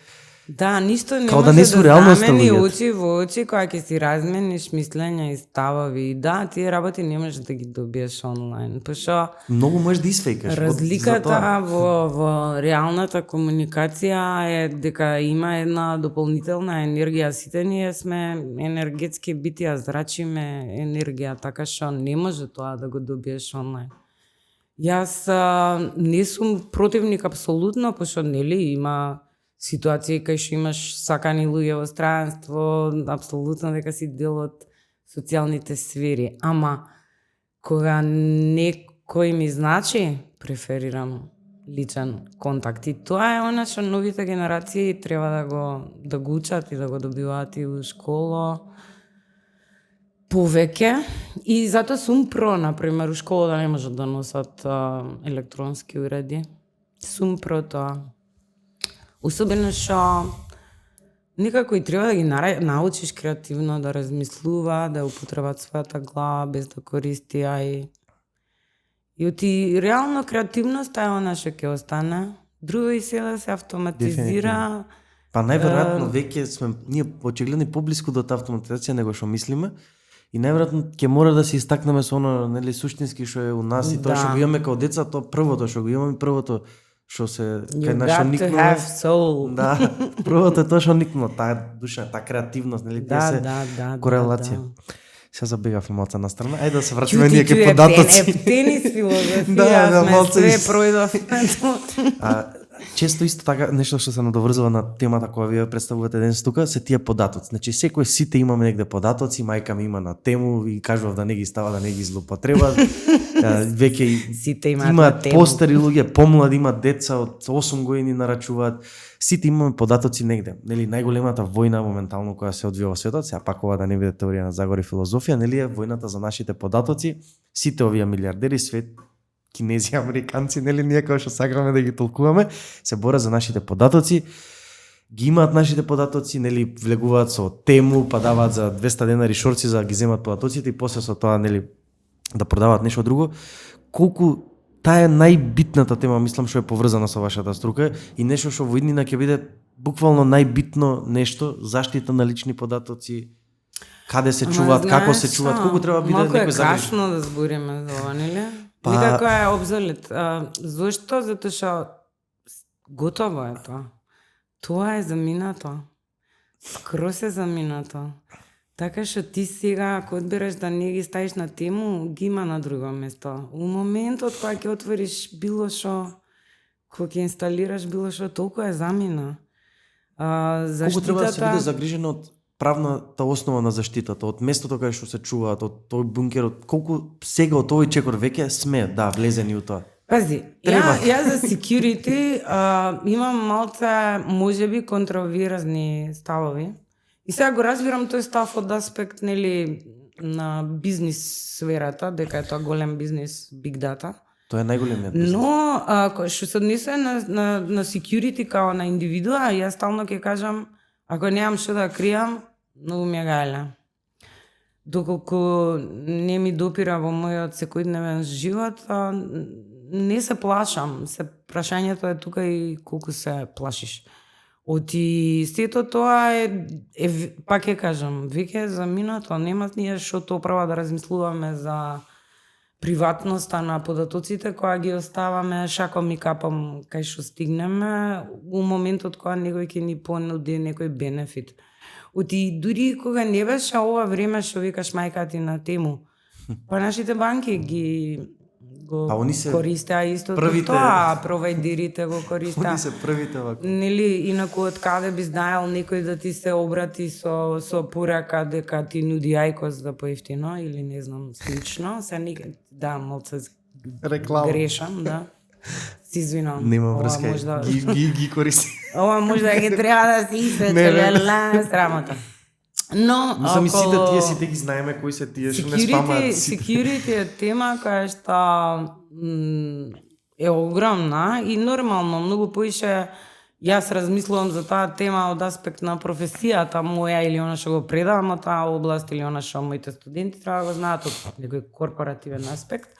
Да, ништо не може да замени очи во очи кога ќе си размениш мислења и ставови. Да, тие работи не можеш да ги добиеш онлайн. Пошто многу можеш да isfakаш. Разликата во реалната комуникација е дека има една дополнителна енергија. Сите ние сме енергетски битија, зрачиме енергија, така што не може тоа да го добиеш онлайн. Јас не сум противник апсолутно, пошто нели има ситуации кај што имаш сакани луѓе во странство, апсолутно дека си дел од социјалните сфери. Ама, кога некој ми значи, преферирам личен контакт. И тоа е она што новите генерации треба да го учат и да го добиваат и во школа повеќе. И затоа сум про, например, у школа да не можат да носат електронски уреди. Сум про тоа. Особено што некако и треба да ги научиш креативно да размислува, да употребат својата глава без да користи и реално креативноста е она што ќе остане. Друго и се да се автоматизира. Па најверојатно веќе сме ние очигледно поблиску до таа автоматизација него што мислиме. И најверојатно ќе мора да се истакнеме со оно, нели, суштински што е у нас и тоа што го имаме како деца, тоа првото што го имаме, првото што се кај нашо никнува. Да, првото е тоа што никнува, таа душа, таа креативност, нели, тие се корелација. Сега забегавме малце на страна. Ајде да се вратиме ние кај податоци. Тенис филозофија, сме све пројдовме. Често исто така нешто што се надоврзува на темата која вие представувате денес тука се тие податоци. Значи сите имаме негде податоци, мајка ми има на тему и кажував да не ги става, да не ги злоупотреба. Веќе сите имаат постари луѓе, помлади имаат деца од 8 години нарачуваат. Сите имаме податоци негде. Нели најголемата војна моментално која се одвива во светот, сега пак ова да не биде теорија на заговор и филозофија, нели е војната за нашите податоци. Сите овие милиардери свет, кинези, американци, нели ние кои што сакаме да ги толкуваме, се борат за нашите податоци. Ги имаат нашите податоци, нели влегуваат со тему, па даваат за 200 денари шорци за да ги земат податоците и после со тоа нели да продаваат нешто друго. Колку таа е најбитната тема, мислам, што е поврзана со вашата струка и нешто што во иднина ќе биде буквално најбитно нешто, заштита на лични податоци. каде се чуваат, како се чуваат, колку треба биде некој некој загрижен. касно да збориме за ова, нели? Па- Никако е обзолет. Зошто? Затоа што готово е тоа. Тоа е заминато. Скрос е заминато. Така што ти сега, ако одбереш да не ги ставиш на тему, ги има на друго место. У моментот кога ќе отвориш било што, кога ќе инсталираш било што, толку е замина. Колку треба да се биде загрижен од правната основа на заштитата, од местото каде што се чуваат, од тој бункер, од колку сега од овој чекор веќе сме, да, влезени у тоа. Пази, ја за security имам малце, можеби, контроверзни ставови. И сега го разбирам тој став од аспект, нели, на бизнис сферата, дека е тоа голем бизнис, big data. Тоа е најголемиот бизнис. Но, што се однесе на security као на индивидуа, јас стално ќе кажам, ако немам што да кријам, многу ми е гајле. Доколку не ми допира во мојот секојдневен живот, не се плашам. Прашањето е тука и колку се плашиш. Оти сето тоа е пак ќе кажам, веќе заминато, нема ние што тоа да размислуваме за приватноста на податоците која ги оставаме шаком и капом кај што стигнеме у моментот кога некој ќе ни понуди некој бенефит. Оти дури кога не беше ова време што викаш мајка ти на тему, па нашите банки ги го користеа исто тоа, провајдерите го користеа. Они се првите вака. Нели, инаку од каде би знаел некој да ти се обрати со порака дека ти нуди ајкос да поевтино или не знам слично, се никад да малце реклама. Грешам, да. Си извинувам. Нема врска. Ги користи. Ова можда ќе треба да се исветле, срамота. Но мислам и сите тие сите ги знаеме кои се тие што не спамаат. Security е тема која што е огромна и нормално многу поише јас размислувам за таа тема од аспект на професијата моја или она што го предавам од таа област или она што моите студенти треба да го знаат од некој корпоративен аспект.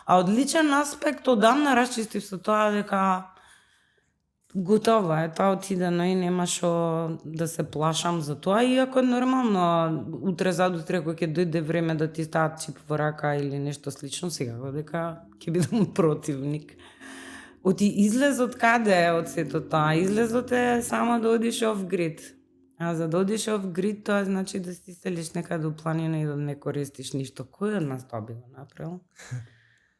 А од личен аспект одамна расчистив со тоа дека готово е, тоа отидено и нема што да се плашам за тоа, иако нормално утре задутре кога ќе дојде време да ти стават чип во рака или нешто слично, сега дека ќе бидам противник. Оти излезот каде е од сето тоа? Излезот е само да одиш off-grid. А за да одиш off-grid тоа значи да си селиш некаде у планина и да не користиш ништо. Кој од нас тоа би го направил?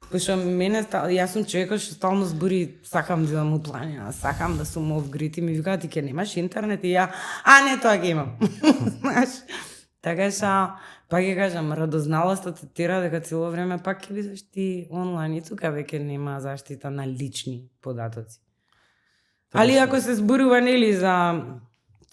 Пошто мене, јас сум човекот што стално збори, сакам да идам у планина, сакам да сум off-grid и ми викаат, ти ке немаш интернет и ја, не тоа ќе имам. Знаеш, така што, пак ќе кажам, радозналоста те тера дека цело време пак ќе бидеш ти онлайн и тука веќе нема заштита на лични податоци. Али ако се зборува нели за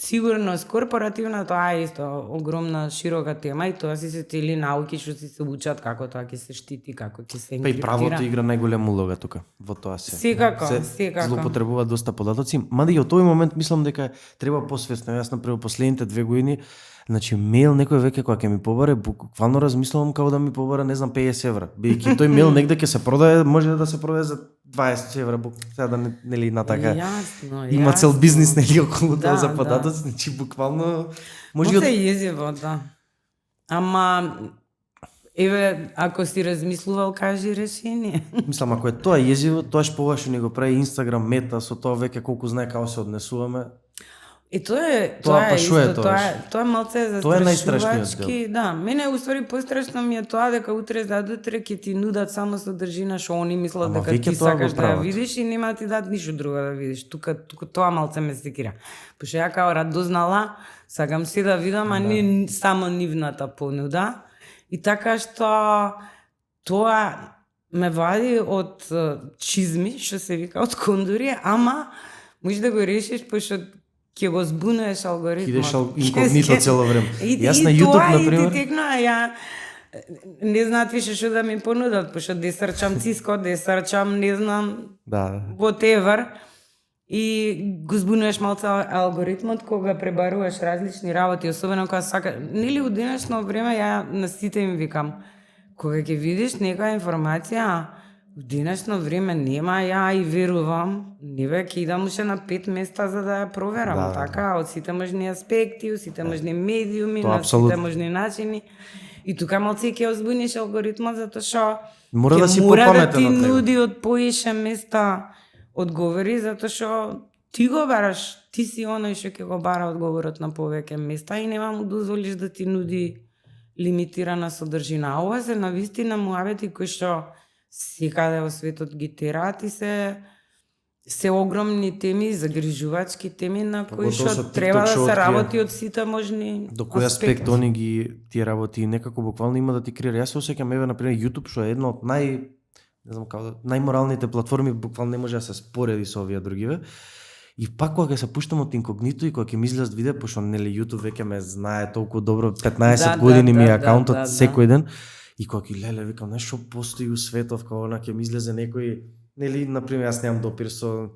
сигурност корпоративна, тоа е исто огромна широка тема и тоа си се цели науки што си се учат како тоа ќе се штити, како ќе се Па и енкриптира. правото игра најголема улога тука, во тоа се. Секако. Злоупотребува доста податоци, мада и од тој момент мислам дека треба посвесно. Јас например последните 2 години, значи мејл некој веќе кога ќе ми побаре, буквално размислувам како да ми побара, не знам, 50 евра. Бидејќи тој мејл негде ќе се продае, може да се продае за 20 евра, сега да нели на така. Јасно, има цел бизнис нели околу Да, тоа за податоци, значи буквално може да језиво, да. Ама еве, ако си размислувал, кажи решение. Мислам, ако е тоа језиво, тоаш погаш ни го прави Инстаграм, Мета, со тоа веќе колку знае како се однесуваме. И тоа е па шо е исто, тоа? тоа е малце за Тоа е најстрашниот страшувачки, да. Мене уствари пострашно ми е тоа дека утре задутре ќе ти нудат само содржина што они мислат Ама дека веќе ти тоа сакаш го да ја прават. видиш и нема ти дадат ништо друго да видиш. Тука тоа малце ме секира. Пошто ја као радознала, сакам се да видам, а не само нивната понуда. И така што тоа ме вади од чизми, што се вика, од кондури, ама можеш да го решиш, пошто ќе го збунеш алгоритмот. Идеш инкогнито цело време. Јас на и YouTube, тоа, например, и ти текна, ја не знаат више што да ми понудат, пошто да срчам Cisco, да срчам, не знам, да. whatever. И го збунуваш малце алгоритмот кога пребаруваш различни работи, особено кога сака. Нели у денешно време ја на сите им викам, кога ќе видиш некоја информација В денешно време нема, ја и верувам, не бе, ќе идам уште на 5 места за да ја проверам, Да, така, од сите можни аспекти, од сите можни медиуми, Тоа на апсолутно. сите можни начини. И тука малце ќе озбуниш алгоритмот, затоа што Мора ќе да си мора да попаметен ти од него. нуди од поише места одговори, затоа што ти го бараш, ти си оној што ќе го бара одговорот на повеќе места и нема му дозволиш да ти нуди лимитирана содржина. А ова се навистина муабети кои што секаде во светот ги тераат и се огромни теми, загрижувачки теми на кои Поготово со што TikTok треба да што се открија. работи од сите можни До кој аспект они ги тие работи и некако буквално има да ти креира. Јас се осеќам еве на пример YouTube што е една од не знам како најморалните платформи, буквално не може да се спореди со овие другиве. И пак кога ќе се пуштам од инкогнито и кога ќе ми излезат видеа, пошто нели YouTube веќе ме знае толку добро, 15 години ми е акаунтот секој ден. И кога ќе леле викам нешто постои у светов, кога ќе ми излезе некој, нели на пример јас немам допир со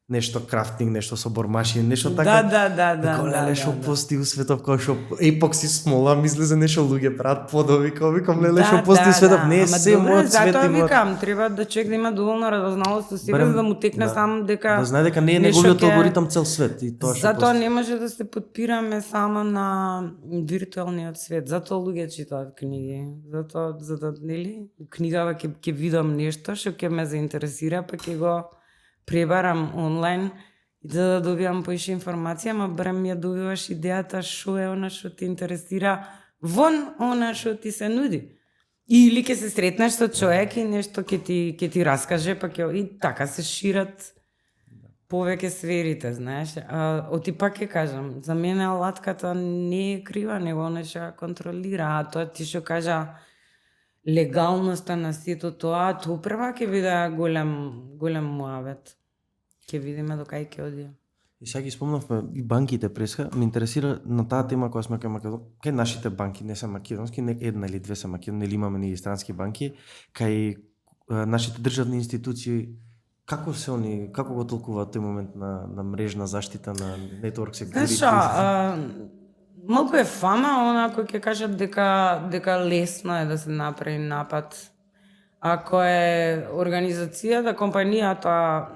нешто крафтинг, нешто со бормашини, нешто така. Да. Леле што постои у светов, кога што епокси смола, ми излезе нешто луѓе прават подови, кога викам леле што постои у светов, не е се мојот свет затоа има. викам, треба да човек да има доволно разузналост со себе, за да му текне сам дека да знае дека не е нешто неговиот ќе- алгоритам цел свет и тоа што Затоа не може да се подпираме само на виртуелниот свет. Затоа луѓе читаат книги. Затоа за да нели книгава ќе видам нешто што ќе ме заинтересира, па ќе го пребарам онлайн и за да добиам поише информација, ма барем ја добиваш идејата што е она што те интересира вон она што ти се нуди. Или ќе се сретнеш со човек и нешто ќе ти раскаже, па ќе и така се шират повеќе сферите, знаеш. Оти пак ќе кажам, за мене алатката не е крива, него не ќе ја контролира, а тоа ти што кажа легалноста на сето тоа прва ќе биде голем муабет. Ќе видиме до кај ќе оди. И сега ги спомнавме и банките преска, ме интересира на таа тема која сме кај кај нашите банки, не се македонски, не една или две се македонски, или имаме ни странски банки, кај нашите државни институции, како се они, како го толкуваат тој момент на мрежна заштита, на network security? Знаеш, малку е фама, онако ќе кажат дека лесно е да се направи напад. Ако е организацијата, компанијата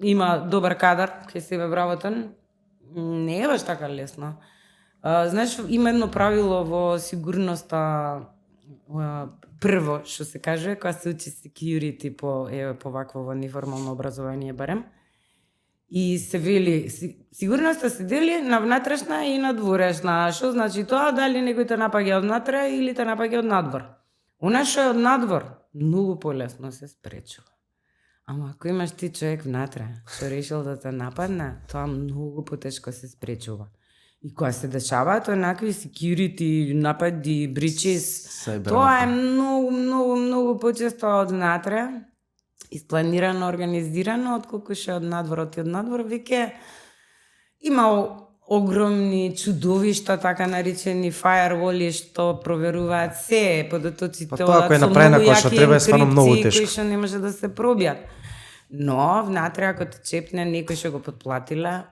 има добар кадар, кај себе вработен, не е баш така лесно. Знаеш, има едно правило во сигурноста, прво што се каже, кога се учи security по вакво неформално образование барем, и се вели, сигурноста се дели на внатрешна и на дворешна. Што значи тоа? Дали некој те напаѓа од натре или те напаѓа од надвор. Она што е од надвор, многу полесно се спречува. Ама ако имаш ти човек внатре, што решил да те нападне, тоа многу потешко се спречува. И кога се дешаваат онакви security напади, breaches, тоа е многу почесто од внатре, испланирано, организирано, отколку што од надворот. И од надвор веќе има огромни чудовишта, така наречени firewall што проверуваат се, подотоците Па тоа кој е направена која што треба е стварно многу тешко. кои што не може да се пробијат. Но внатре ако те чепне некој што го подплатиле,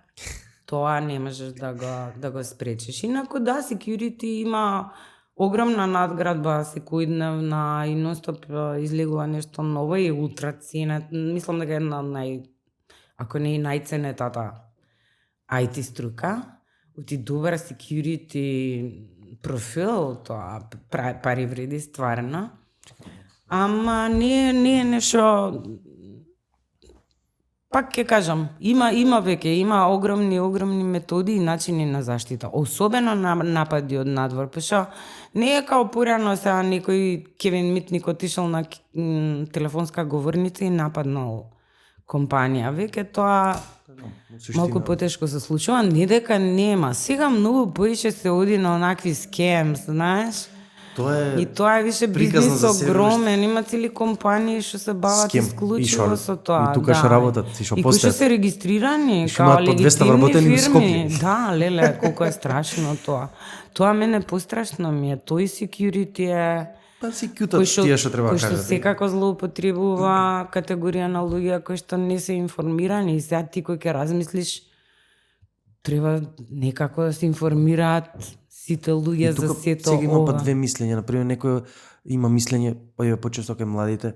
тоа не можеш да го спречиш. Инаку да, security има огромна надградба секојдневна и нонстоп излегува нешто ново и ултра ценет. Мислам дека е една од ако не и најценетата IT струка, оти добар security профил, тоа пари вреди стварно. Ама не е нешто. Пак ќе кажам, има веќе, огромни методи и начини на заштита, особено на напади од надвор, пошто не е као порано сега некој Кевин Митник отишол на телефонска говорница и нападнал компанија. Веќе тоа малку потешко се случува, не дека нема. Сега многу поише се оди на онакви скем, знаеш? И тоа е више бизнис огромен, има цели компании што се бават исклучиво со тоа. И тука што работат, и што кои што се регистрирани као легитимни фирми. Да, леле, колку е страшно тоа. Тоа мене пострашно ми е, тој security е кој што секако злоупотребува категорија на луѓе кои што не се информирани и сега ти кој ќе размислиш треба некако да се информираат сите луѓе за сето ова. Сега има па две мислења, например некој има мислење, па е почесто кај младите,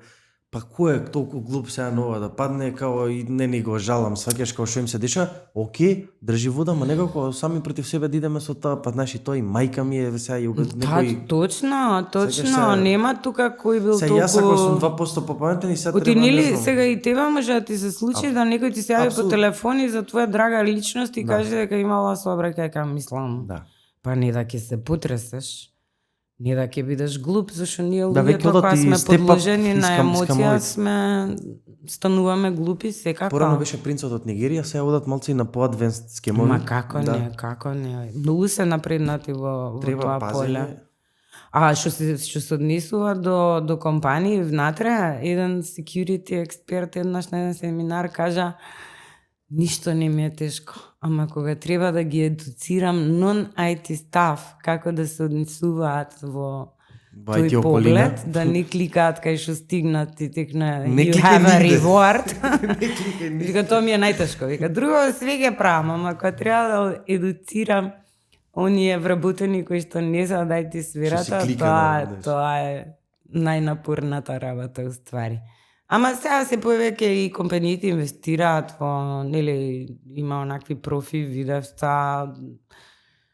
па кој е толку глуп сега нова да падне, као и не ни го жалам, сваќаш као што им се деша, окей, држи вода, ма некако сами против себе да идеме со тоа, па знаеш и тој мајка ми е сега и некој... Точно, Сега- нема тука кој бил Сега јас ако сум толку... 2% попаметен и сега Оти треба, не нели знам. сега и тебе може да ти се случи да некој ти се јави по Апсолутно. телефон и за твоја драга личност и Да. каже дека имала сообраќај, мислам. Да. Па не да ќе се потресеш, не да ќе бидеш глуп, зашто ние Да, веќе луѓето одат кои и сме степат, подложени на искам емоција овој. сме стануваме глупи секако. Порано беше принцот од Нигерија, сега одат малци на по-адвенст скемови. Ма како Да. не, како не. Многу се напреднати во Треба тоа пазење. поле. А што се однесува до компании внатре, еден security експерт еднаш на еден семинар кажа ништо не ми е тешко, ама кога треба да ги едуцирам non-IT staff како да се однесуваат во Во тој IT околина. поглед, да не кликаат кај што стигнат и текна Не you кликај have a нигде. reward. Не кликај ништо. Вика, тоа ми е најтешко. Вика, друго све ги правам, ама кога треба да едуцирам оние вработени кои што не знаат да IT сферата, Што си клика, да, тоа е најнапорната работа уствари. Ама сега се повеќе и компаниите инвестираат во, нели, има онакви профи, видевста,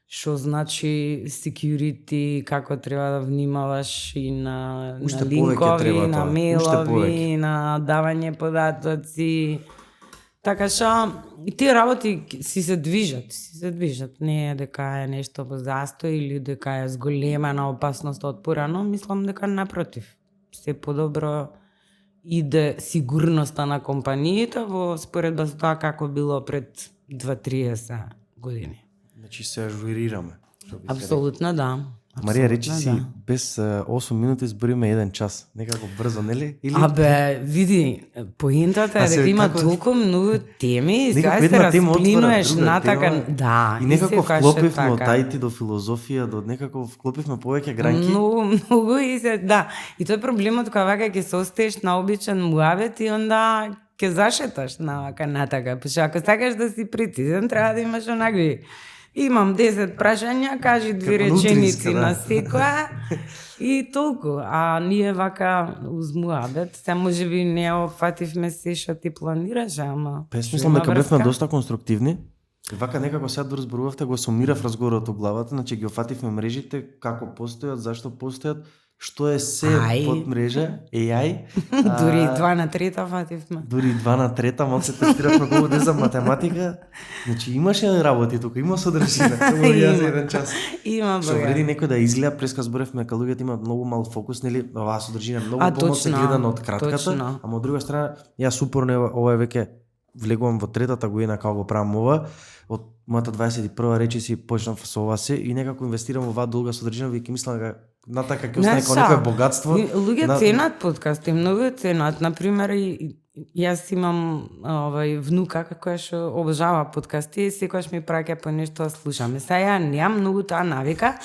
што значи security, како треба да внимаваш и на Уште повеќе линкови, треба на тоа, уште мейлови, повеќе. на давање податоци. Така што и тие работи си се движат. Не е дека е нешто во застој или дека е зголемена опасност од порано, мислам дека напротив. Се подобро иде сигурноста на компаниите во споредба со тоа како било пред 2-30 години. Значи се ажурираме. што би се Апсолутно да. Марија, речи Апсолутно си, без 8 минути збориме 1 час. Некако брзо, нели? Или... Абе, види, поентата А е се дека има како- толку многу теми и сега Некако се една тема отвора расплинуваш друга натака. тема. Да, И некако секогаш е вклопивме од така. IT до филозофија, до некако вклопивме повеќе гранки. Многу и се, да. И тој е проблемот кога вака ќе се остееш на обичен муабет и онда ќе зашеташ на вака натака. Пошто ако сакаш да си прецизен, треба да имаш онакви. Имам 10 прашања, кажи 2 Како реченици внутринска, да. на секоја и толку. А ние вака уз муабет, се можеби не опфативме се што ти планираше, ама Пес, што мислам има дека бевме врска. доста конструктивни. И вака некако сега да разборувавте, го сумирав разговорот у главата, значи ги офативме мрежите, како постојат, зашто постојат, што е се Ај. под мрежа, AI. Дури и 2 на 3 фативме. Дури и 2 на 3, малку се тестиравме колку не за математика. Значи имаше работи тука, има содржина. Тоа ја за еден час. Има Што бога. вреди некој да изгледа, преска зборевме дека луѓето имаат многу мал фокус, нели? Оваа содржина многу А, помал се точно, гледа на од кратката, точно. ама од друга страна јас упорно ова е веќе влегувам во третата година како го правам ова. Од мојата 21 речи си почнав со ова се и некако инвестирам во оваа долга содржина, веќе мислам дека натака ќе остане како некое богатство. Луѓе На- ценат подкасти, многу ценат. Например, и јас имам внука која што обожава подкасти и секогаш ми праќа по нешто да слушаме. Сега ја немам многу таа навика,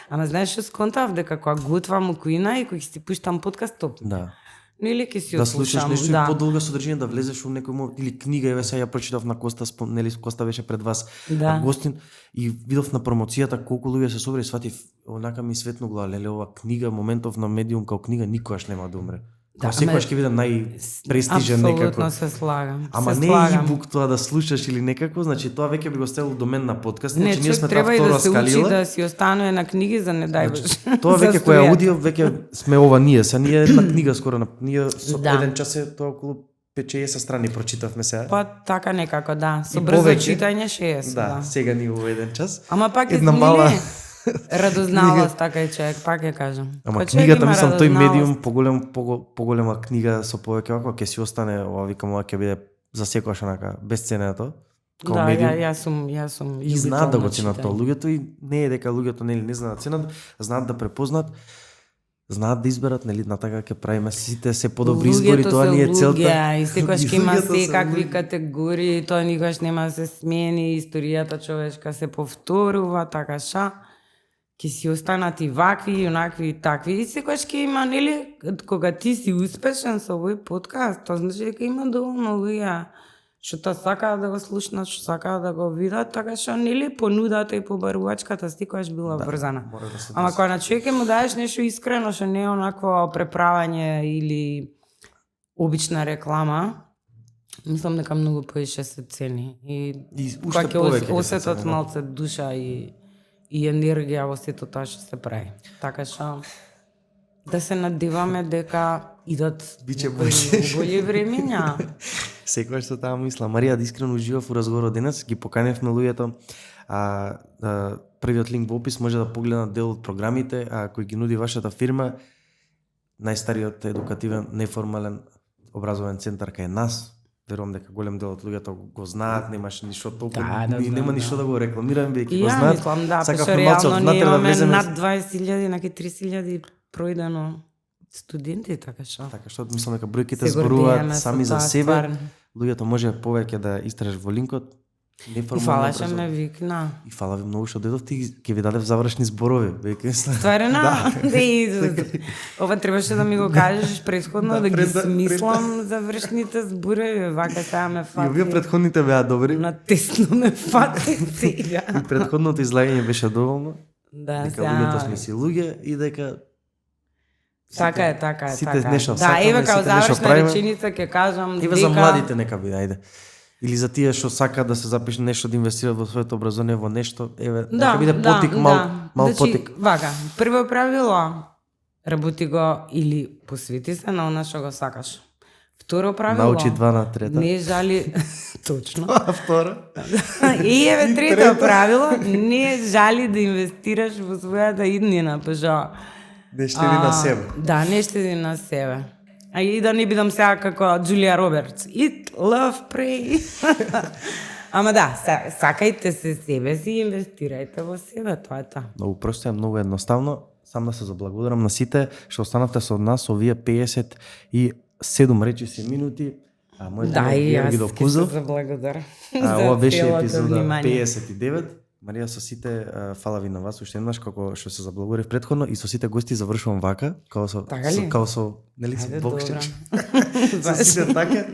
ама знаеш што сконтав дека кога готвам укуина и кога ќе си пуштам подкаст топ. Да. Нели ќе си Да слушаш отслушам, нешто да. и подолга содржина, да влезеш во некој или книга, еве сега ја прочитав на Коста, нели Коста беше пред вас, Да. гостин, и видов на промоцијата колку луѓе се собрали, сватив, онака ми светно глава, леле, ова книга, моментов на медиум као книга никогаш нема да умре. Да, Да, секогаш ама- ќе биде најпрестижен Апсолутно некако. се слагам. Ама се не е слагам. ибук тоа да слушаш или некако, значи тоа веќе би го ставил до мен на подкаст, Не, значи ние човек сме треба таа и да втора се учи скалила. да си останува на книги за не дај Значи, Боже. тоа веќе кој е Застојат. аудио, веќе сме ова ние, са ние една книга скоро на ние со Да. еден час е тоа околу 5-6 страни прочитавме сега. Па така некако, да. Со И брзо повеќе. читање 60, Да, да. сега ни во еден час. Ама пак е Една мала радозналост, така е човек, пак ја кажам. Ама Кој човек книгата, има мислам, тој радозналост. медиум поголема книга со повеќе вака ќе си остане, ова викам, ова ќе биде за секогаш онака безценето. Као Да, медиум. јас сум И знаат да го љубител на ценат тоа. читање. Луѓето и не е дека луѓето нели не знаат да ценат, знаат да препознат, знаат да изберат, нели, на така ќе правиме сите се подобри избори, Луѓето тоа се ни е целта. луѓе, и секогаш ќе има луѓето се секакви луѓе. категории, тоа никогаш нема да се смени, историјата човечка се повторува, така ша. Ќе си останат и вакви, и онакви, и такви. И секогаш ќе има, нели, кога ти си успешен со овој подкаст, тоа значи дека има доволно луѓе што та сакаат да го слушнат, што сакаат да го видат, така што нели понудата и побарувачката секогаш била врзана. Мора да се Ама кога на човек му даеш нешто искрено што не е онакво преправање или обична реклама, мислам дека многу поише се цени и уште кога ќе повеќе ќе се осетат цени, да. малце душа и енергија во сето тоа што се прави. Така што да се надеваме дека идат Биче болji времиња. Секогаш што таа мисла. Марија, да искрено уживав у разговорот денес, ги поканевме луѓето. Првиот линк во опис може да погледнат дел од програмите кои ги нуди вашата фирма. Најстариот едукативен неформален образовен центар кај нас. Верувам дека голем дел од луѓето го знаат, немаш ништо толку, нема ништо да го рекламираме, бидејќи го Ја знаат. мислам, да, Сакавме пошто малце реално одвнатре ние имаме влеземе. над 20.000, наки 30.000 проидено студенти, така што. Така што мислам дека бројките Се зборуваат гордееме со сами за таа себе. ствар. Луѓето може повеќе да истражат во линкот. И фала што ме викна. И фала ви многу што дојдовте и ќе ви дадев завршни зборови. Стварено? Ова требаше да ми го кажеш претходно, да ги смислам завршните зборови, вака сега ме И фати. овие претходните беа добри. На тесно ме фати сега. И претходното излагање беше доволно. Да, Дека луѓето сме си луѓе и дека Така е, така е, сите така е. нешто Да, сакаме, еве као сите нешто завршна правиме. реченица ќе кажам Еве за младите нека биде, ајде. Или за тие што сакаат да се запишат нешто, да инвестираат во своето образование, во нешто, еве, нека биде потик, мал значи, потик. Вака, прво правило, работи го или посвети се на она што го сакаш. Второ правило, Научи 2 на 3. не жали... Точно. А втора? И еве трето правило, не жали да инвестираш во својата иднина, пошто Не штеди на себе. Да, не штеди на себе. А и да не бидам сега како Джулија Робертс. Eat, love, pray. Ама да, сакајте се себе си и инвестирајте во себе, тоа е тоа. Многу просто е, многу едноставно. Сам да се заблагодарам на сите што останавте со нас овие 57 речиси минути. А мојот Да, име е и јас Георги ќе се Докузов. заблагодарам. Ова беше целото епизода внимание. 59. Марија, со сите фала ви на вас уште еднаш како што се заблагодарив претходно и со сите гости завршувам вака, Така ли? као со нели со Ајде, бокшич. добра. Со сите така.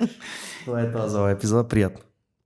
Тоа е тоа за оваа епизода, пријатно.